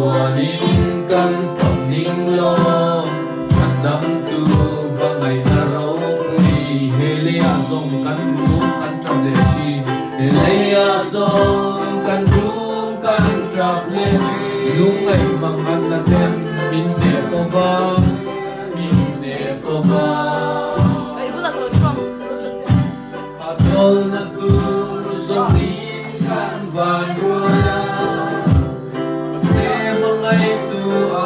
tuanin kan phang lo chan dam tu ba ngày na ro ri helia zong kan ru kan trap le chi helia zong kan ru kan trap le lung ngày mang an na tem min ne ko ba atol na tu zong in kan van roya se mangai tu a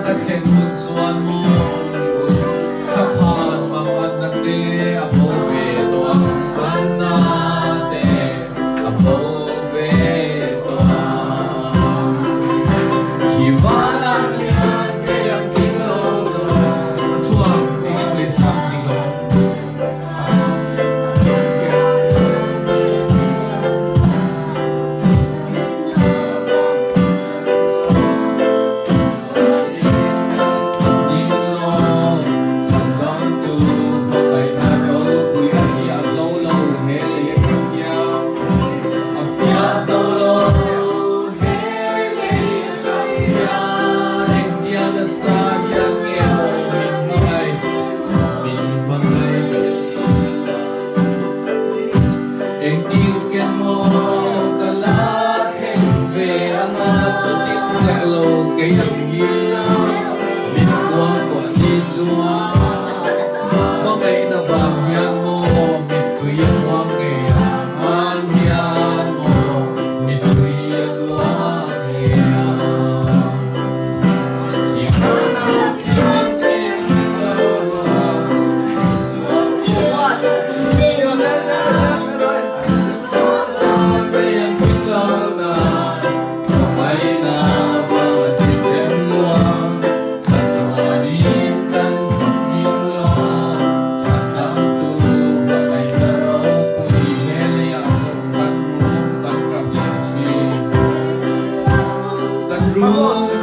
ka khen mut chuan mo kha phan mang an na te a po ve to ang kan na te a po ve to ki vana ki an ke yang ki lo chuang English sang ni lo cái lòng yêu mình quang của đi chúa có ngày là vàng nhang mô mình tùy hoang nghề hoang nhang mô mình tùy hoang nghề chỉ có nào kiếm tiền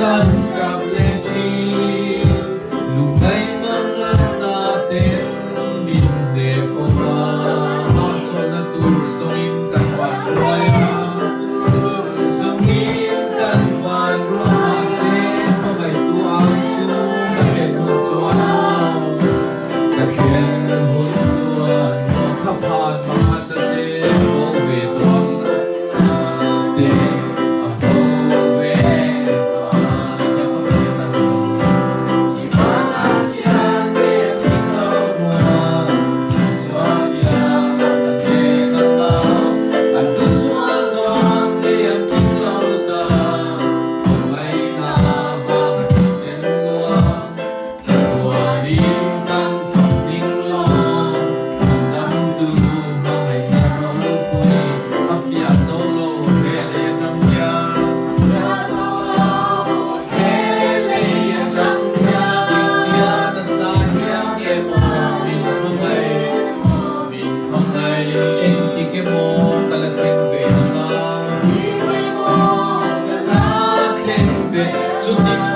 kan trap le chi lu ngai mang na ten min de ko ba so na tu so in kan wan roi so in kan wan roi se ko bai tu ang chu ka ken hu chuan ka ken hu chuan kha phan ma hat te ko ve tuam te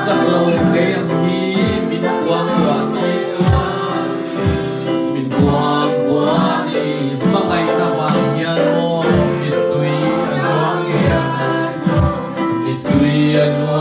chắc lâu cái âm hi mình quang qua đi chúa mình quang qua đi mà ngày ta hoàng nhan mô mình tùy anh hoang nghe mình tùy anh